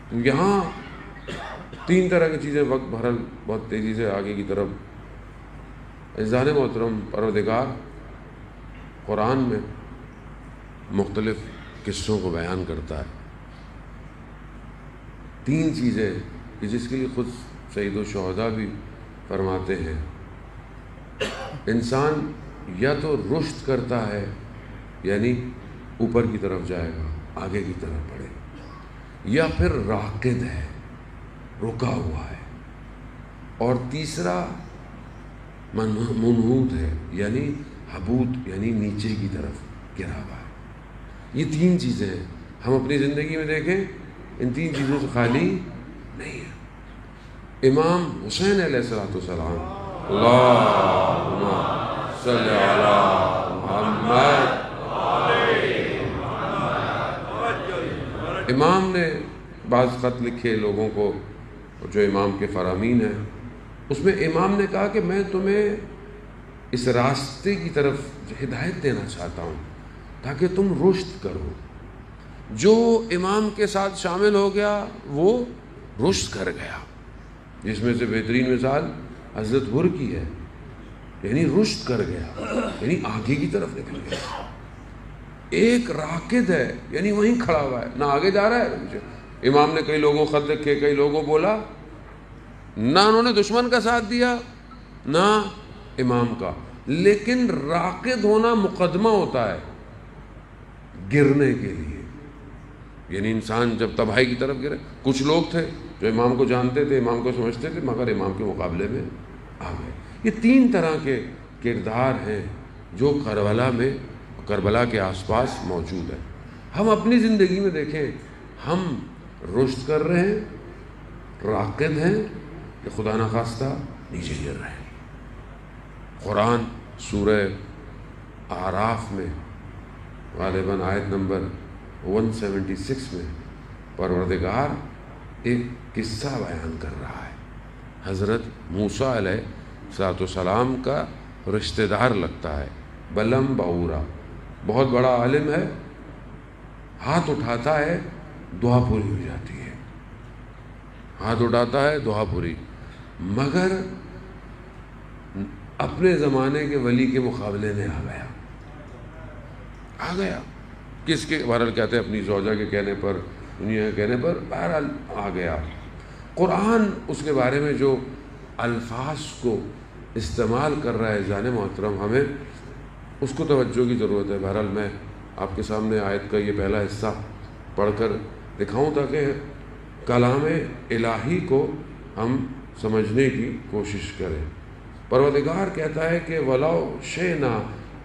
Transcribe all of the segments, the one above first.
تو یہاں تین طرح کی چیزیں وقت بہرحال بہت تیزی سے آگے کی طرف عزیزان محترم پروردگار قرآن میں مختلف قصوں کو بیان کرتا ہے. تین چیزیں کہ جس کے لیے خود سید الشہداء بھی فرماتے ہیں انسان یا تو رشد کرتا ہے یعنی اوپر کی طرف جائے گا, آگے کی طرف بڑھے, یا پھر راکد ہے, رکا ہوا ہے, اور تیسرا منحوت ہے یعنی حبوط یعنی نیچے کی طرف گرا ہوا ہے. یہ تین چیزیں ہیں. ہم اپنی زندگی میں دیکھیں ان تین چیزوں سے خالی نہیں ہے. امام حسین علیہ السلام اللہم صلی علی محمد, امام نے بعض خط لکھے لوگوں کو جو امام کے فرامین ہیں, اس میں امام نے کہا کہ میں تمہیں اس راستے کی طرف ہدایت دینا چاہتا ہوں تاکہ تم رشد کرو. جو امام کے ساتھ شامل ہو گیا وہ رشد کر گیا, جس میں سے بہترین مثال حضرت حر کی ہے, یعنی رشد کر گیا یعنی آگے کی طرف نکل گیا. ایک راکد ہے یعنی وہیں کھڑا ہوا ہے, نہ آگے جا رہا ہے مجھے. امام نے کئی لوگوں خط لکھے, کئی لوگوں بولا, نہ انہوں نے دشمن کا ساتھ دیا نہ امام کا, لیکن راکد ہونا مقدمہ ہوتا ہے گرنے کے لیے. یعنی انسان جب تباہی کی طرف گرے, کچھ لوگ تھے جو امام کو جانتے تھے, امام کو سمجھتے تھے, مگر امام کے مقابلے میں آ گئے. یہ تین طرح کے کردار ہیں جو کربلا کے آس پاس موجود ہے. ہم اپنی زندگی میں دیکھیں, ہم رشد کر رہے ہیں, راکد ہیں, کہ خدا نخواستہ نیچے گر رہے ہیں. قرآن سورہ اعراف میں غالباً آیت نمبر 176 میں پروردگار ایک قصہ بیان کر رہا ہے. حضرت موسیٰ علیہ السلام کا رشتہ دار لگتا ہے, بلم باورا, بہت بڑا عالم ہے, ہاتھ اٹھاتا ہے دعا پوری ہو جاتی ہے, ہاتھ اٹھاتا ہے دعا پوری, مگر اپنے زمانے کے ولی کے مقابلے میں آ گیا. کس کے بہرحال کہتے ہیں اپنی زوجہ کے کہنے پر, دنیا کے کہنے پر, بہرحال آ گیا. قرآن اس کے بارے میں جو الفاظ کو استعمال کر رہا ہے جان محترم, ہمیں اس کو توجہ کی ضرورت ہے. بہرحال میں آپ کے سامنے آیت کا یہ پہلا حصہ پڑھ کر دکھاؤں تاکہ کلام الہی کو ہم سمجھنے کی کوشش کریں. پروردگار کہتا ہے کہ وَلَوْ شِئْنَا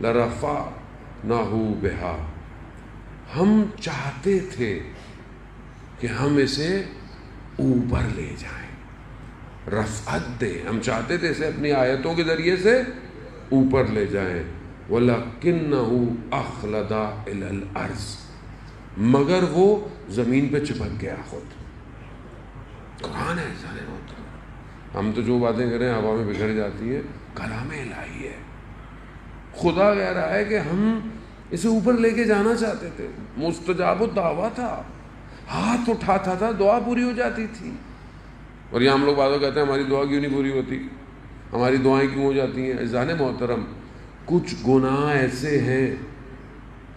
لَرَفَعْنَاهُ بِهَا, ہم چاہتے تھے کہ ہم اسے اوپر لے جائیں, رفعت دیں, ہم چاہتے تھے اسے اپنی آیتوں کے ذریعے سے اوپر لے جائیں. وَلَكِنَّهُ أَخْلَدَ إِلَى الْأَرْضِ, مگر وہ زمین پہ چپک گیا خود. قرآن ہے سارے ہوتا. ہم تو جو باتیں کریں ہوا میں بکھر جاتی ہیں, کلام الہی ہے. خدا کہہ رہا ہے کہ ہم اسے اوپر لے کے جانا چاہتے تھے. مستجاب الدعویٰ تھا, ہاتھ اٹھاتا تھا دعا پوری ہو جاتی تھی. اور یہاں ہم لوگ بعض کہتے ہیں ہماری دعا کیوں نہیں پوری ہوتی, ہماری دعائیں کیوں ہو جاتی ہیں. عزیزان محترم, کچھ گناہ ایسے ہیں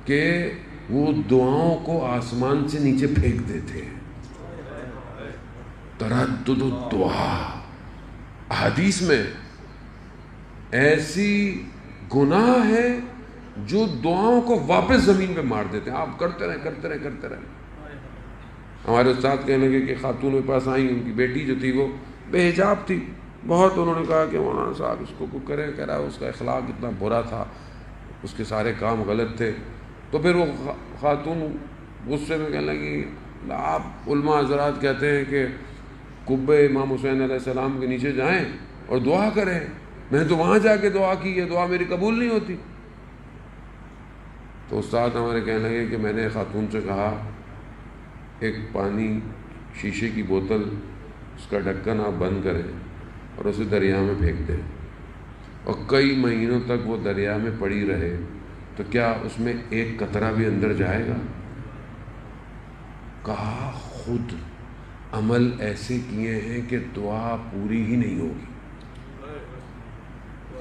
کہ وہ دعاؤں کو آسمان سے نیچے پھینک دیتے ہیں. تردد الدعا, حدیث میں ایسی گناہ ہے جو دعاؤں کو واپس زمین پہ مار دیتے ہیں. آپ کرتے رہیں. ہمارے استاد کہنے لگے کہ خاتون میرے پاس آئیں, ان کی بیٹی جو تھی وہ بے حجاب تھی بہت. انہوں نے کہا کہ مولانا صاحب اس کو کریں, کہہ رہا ہے اس کا اخلاق اتنا برا تھا, اس کے سارے کام غلط تھے. تو پھر وہ خاتون غصے میں کہنے لگی, آپ علماء حضرات کہتے ہیں کہ قبے امام حسین علیہ السلام کے نیچے جائیں اور دعا کریں, میں تو وہاں جا کے دعا کی, یہ دعا میری قبول نہیں ہوتی. تو استاد ہمارے کہنے لگے کہ میں نے خاتون سے کہا ایک پانی شیشے کی بوتل, اس کا ڈھکن آپ بند کریں اور اسے دریا میں پھینک دیں, اور کئی مہینوں تک وہ دریا میں پڑی رہے, تو کیا اس میں ایک قطرہ بھی اندر جائے گا؟ کہا خود عمل ایسے کیے ہیں کہ دعا پوری ہی نہیں ہوگی.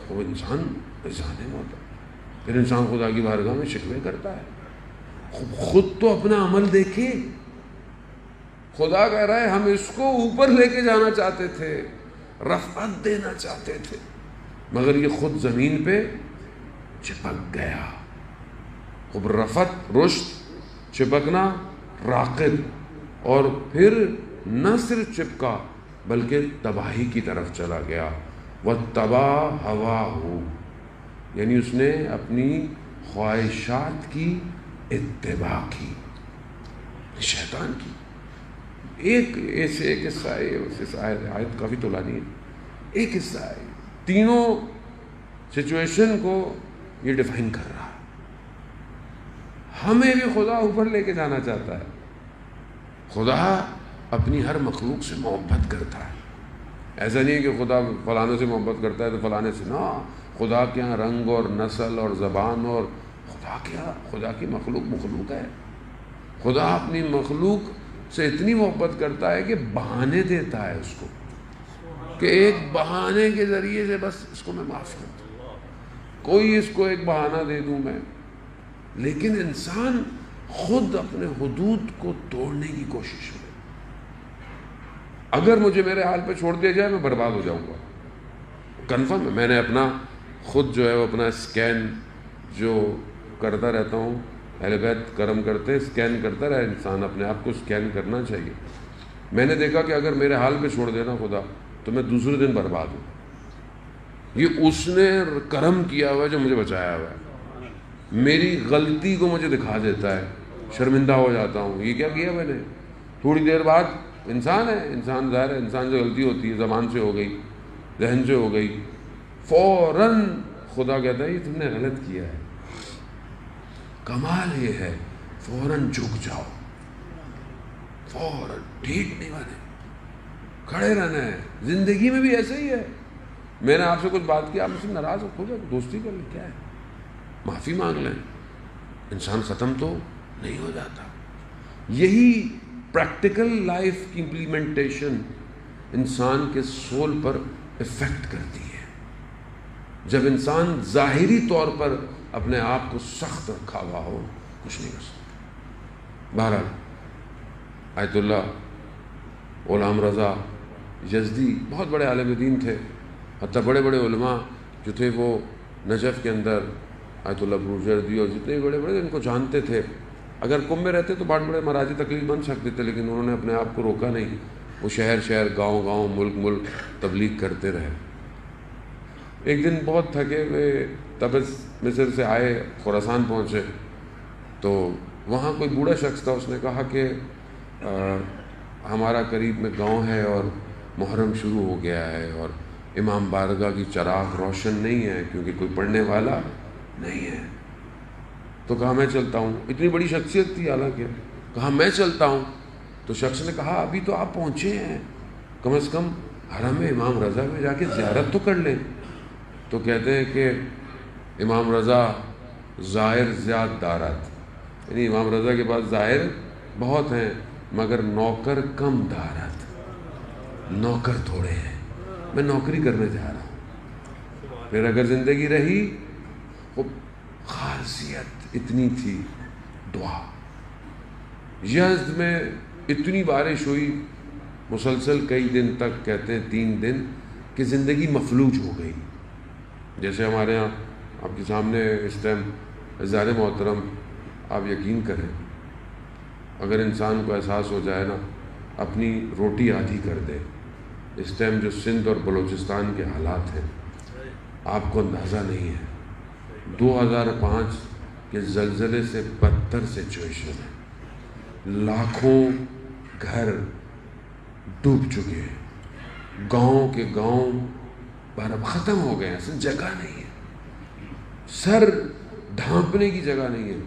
وہ انسان ظالم ہوتا ہے، پھر انسان خدا کی بارگاہ میں شکوے کرتا ہے. خود تو اپنا عمل دیکھے. خدا کہہ رہا ہے ہم اس کو اوپر لے کے جانا چاہتے تھے، رفعت دینا چاہتے تھے، مگر یہ خود زمین پہ چپک گیا. خب رفعت، رشد، چپکنا، راقد، اور پھر نہ صرف چپکا بلکہ تباہی کی طرف چلا گیا. وَاتَّبَعَ هَوَاهُ، یعنی اس نے اپنی خواہشات کی اتباع کی، شیطان کی. ایک قصہ ہے، اس آیت کافی طولانی ہے، ایک قصہ ہے، تینوں سچویشن کو یہ ڈیفائن کر رہا ہے. ہمیں بھی خدا اوپر لے کے جانا چاہتا ہے. خدا اپنی ہر مخلوق سے محبت کرتا ہے. ایسا نہیں ہے کہ خدا فلانے سے محبت کرتا ہے تو فلانے سے نہ. خدا کے یہاں رنگ اور نسل اور زبان اور خدا کی مخلوق ہے. خدا اپنی مخلوق سے اتنی محبت کرتا ہے کہ بہانے دیتا ہے اس کو، کہ ایک بہانے کے ذریعے سے بس اس کو میں معاف کر دوں، کوئی اس کو ایک بہانہ دے دوں میں. لیکن انسان خود اپنے حدود کو توڑنے کی کوشش میں، اگر مجھے میرے حال پہ چھوڑ دیا جائے میں برباد ہو جاؤں گا. کنفرم ہے. میں نے اپنا خود جو ہے وہ اپنا اسکین جو کرتا رہتا ہوں، اہل بیت کرم کرتے، اسکین کرتا رہے. انسان اپنے آپ کو اسکین کرنا چاہیے. میں نے دیکھا کہ اگر میرے حال پہ چھوڑ دینا خدا تو میں دوسرے دن برباد ہوں. یہ اس نے کرم کیا ہوا ہے جو مجھے بچایا ہوا ہے. میری غلطی کو مجھے دکھا دیتا ہے، شرمندہ ہو جاتا ہوں. یہ کیا کیا میں نے؟ تھوڑی دیر بعد انسان ہے، انسان ظاہر ہے، انسان سے غلطی ہوتی ہے، زبان سے ہو گئی، ذہن سے ہو گئی، فوراً خدا کہتا ہے یہ تم نے غلط کیا ہے. کمال یہ ہے فوراً جھک جاؤ، فوراً ٹھیک نہیں بنے، کھڑے رہنا ہے. زندگی میں بھی ایسا ہی ہے. میں نے آپ سے کچھ بات کی، آپ مجھ سے ناراض ہو، کھو جائے دوستی کر لیں، کیا ہے، معافی مانگ لیں، انسان ختم تو نہیں ہو جاتا. یہی پریکٹیکل لائف کی امپلیمنٹیشن انسان کے سول پر افیکٹ کرتی ہے. جب انسان ظاہری طور پر اپنے آپ کو سخت رکھا ہوا ہو، کچھ نہیں کر سکتا. بہرحال آیت اللہ غلام رضا یزدی بہت بڑے عالم دین تھے. حتیٰ بڑے بڑے علماء جو تھے وہ نجف کے اندر آیت اللہ بروجردی اور جتنے بھی بڑے بڑے ان کو جانتے تھے. اگر قم میں رہتے تو بڑے بڑے مراجع تقلید بن سکتے تھے، لیکن انہوں نے اپنے آپ کو روکا نہیں. وہ شہر شہر، گاؤں گاؤں، ملک ملک تبلیغ کرتے رہے. ایک دن بہت تھکے ہوئے تبز مصر سے آئے، خراسان پہنچے تو وہاں کوئی بوڑھا شخص تھا. اس نے کہا کہ ہمارا قریب میں گاؤں ہے اور محرم شروع ہو گیا ہے اور امام بارگاہ کی چراغ روشن نہیں ہے کیونکہ کوئی پڑھنے والا نہیں ہے. تو کہا میں چلتا ہوں. اتنی بڑی شخصیت تھی حالانکہ. کہا میں چلتا ہوں. تو شخص نے کہا ابھی تو آپ پہنچے ہیں، کم از کم حرم امام رضا میں جا کے زیارت تو کر لیں. تو کہتے ہیں کہ امام رضا زائر زیاد دارت، یعنی امام رضا کے پاس زائر بہت ہیں مگر نوکر کم دارت، نوکر تھوڑے ہیں، میں نوکری کرنے جا رہا ہوں. پھر اگر زندگی رہی، وہ خاصیت اتنی تھی دعا. یزد میں اتنی بارش ہوئی مسلسل کئی دن تک، کہتے ہیں 3 دن، کہ زندگی مفلوج ہو گئی. جیسے ہمارے یہاں آپ کے سامنے اس ٹائم زار محترم، آپ یقین کریں اگر انسان کو احساس ہو جائے نا، اپنی روٹی آدھی کر دے. اس ٹائم جو سندھ اور بلوچستان کے حالات ہیں آپ کو اندازہ نہیں ہے. 2005 کے زلزلے سے بدتر سچویشن ہے. لاکھوں گھر ڈوب چکے ہیں، گاؤں کے گاؤں ختم ہو گئے ہیں. اصل جگہ نہیں ہے، سر ڈھانپنے کی جگہ نہیں ہے.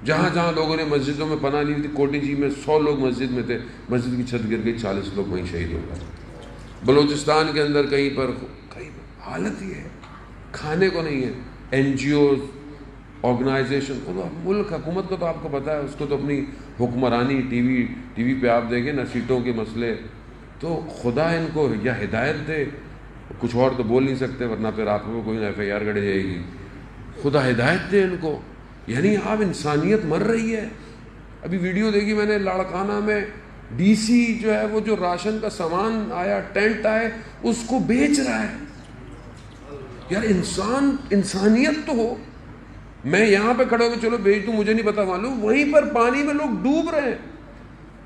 جہاں جہاں لوگوں نے مسجدوں میں پناہ لی تھی، کوٹی جی میں 100 لوگ مسجد میں تھے، مسجد کی چھت گر گئی، 40 لوگ وہیں شہید ہو گئے. بلوچستان کے اندر کہیں پر حالت یہ ہے، کھانے کو نہیں ہے. این جی اوز، آرگنائزیشن، ملک حکومت کو تو آپ کو پتہ ہے، اس کو تو اپنی حکمرانی ٹی وی ٹی وی پہ آپ دیکھیں نا سیٹوں کے مسئلے، تو خدا ان کو یا ہدایت دے، کچھ اور تو بول نہیں سکتے ورنہ پھر آپ کو کوئی ایف آئی آر کٹ جائے گی، خدا ہدایت دے ان کو. یعنی آپ انسانیت مر رہی ہے. ابھی ویڈیو دیکھی میں نے لاڑکانہ میں، ڈی سی جو ہے وہ جو راشن کا سامان آیا، ٹینٹ آئے، اس کو بیچ رہا ہے. یار انسانیت تو ہو. میں یہاں پہ کھڑے ہو کے چلو بیچ دوں، مجھے نہیں پتا معلوم، وہیں پر پانی میں لوگ ڈوب رہے ہیں.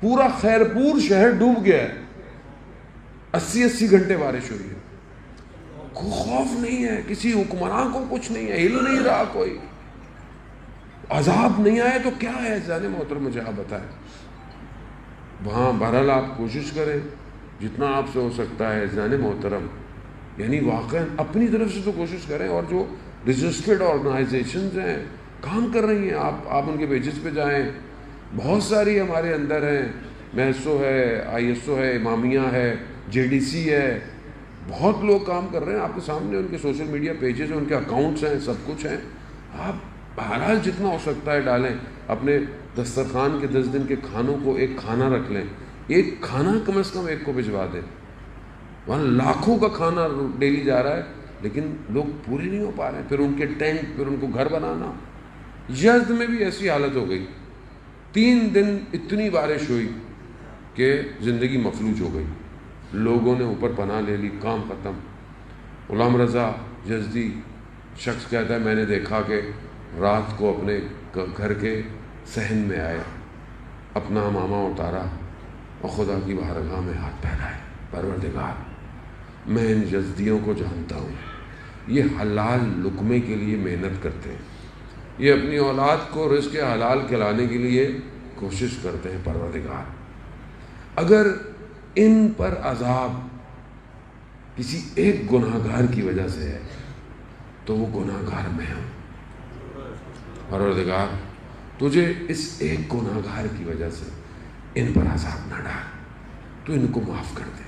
پورا خیرپور شہر ڈوب گیا ہے، 80 گھنٹے بارش ہوئی ہے. کوئی خوف نہیں ہے، کسی حکمراں کو کچھ نہیں ہے، ہل نہیں رہا کوئی. عذاب نہیں آئے تو کیا ہے جانے محترم، مجھے آپ بتائیں. وہاں بہرحال آپ کوشش کریں جتنا آپ سے ہو سکتا ہے جانے محترم، یعنی واقعا اپنی طرف سے تو کوشش کریں. اور جو رجسٹرڈ آرگنائزیشنز ہیں کام کر رہی ہیں، آپ ان کے پیجز پہ جائیں. بہت ساری ہمارے اندر ہیں، میسو ہے، آئی ایس او ہے، امامیہ ہے، جے ڈی سی ہے، بہت لوگ کام کر رہے ہیں. آپ کے سامنے ان کے سوشل میڈیا پیجز ہیں، ان کے اکاؤنٹس ہیں، سب کچھ ہیں. آپ بہرحال جتنا ہو سکتا ہے ڈالیں. اپنے دسترخوان کے 10 دن کے کھانوں کو ایک کھانا رکھ لیں. ایک کھانا کم از کم ایک کو بھجوا دیں. وہاں لاکھوں کا کھانا ڈیلی جا رہا ہے لیکن لوگ پورے نہیں ہو پا رہے ہیں. پھر ان کے ٹینٹ، پھر ان کو گھر بنانا. یزد میں بھی ایسی حالت ہو گئی، 3 دن اتنی بارش ہوئی کہ زندگی مفلوج ہو گئی. لوگوں نے اوپر پناہ لے لی، کام ختم. غلام رضا یزدی شخص کہتا ہے میں نے دیکھا کہ رات کو اپنے گھر کے صحن میں آئے، اپنا امامہ اتارا اور خدا کی بارگاہ میں ہاتھ پھیلائے. پروردگار، میں ان یزدیوں کو جانتا ہوں، یہ حلال لقمے کے لیے محنت کرتے ہیں، یہ اپنی اولاد کو رزق حلال کھلانے کے لیے کوشش کرتے ہیں. پروردگار، اگر ان پر عذاب کسی ایک گناہ گار کی وجہ سے ہے تو وہ گناہ گار میں ہوں. پروردگار، تجھے اس ایک گناہ گار کی وجہ سے ان پر عذاب نہ ڈال، تو ان کو معاف کر دے.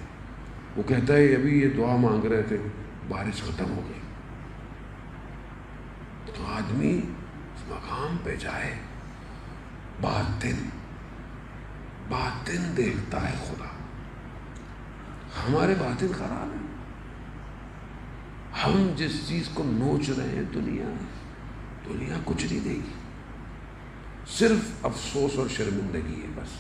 وہ کہتا ہے ابھی یہ دعا مانگ رہے تھے، بارش ختم ہو گئی. تو آدمی اس مقام پہ جائے، باطن دیکھتا ہے خدا. ہمارے باطن خراب ہے. ہم جس چیز کو نوچ رہے ہیں دنیا کچھ نہیں دے گی، صرف افسوس اور شرمندگی ہے بس.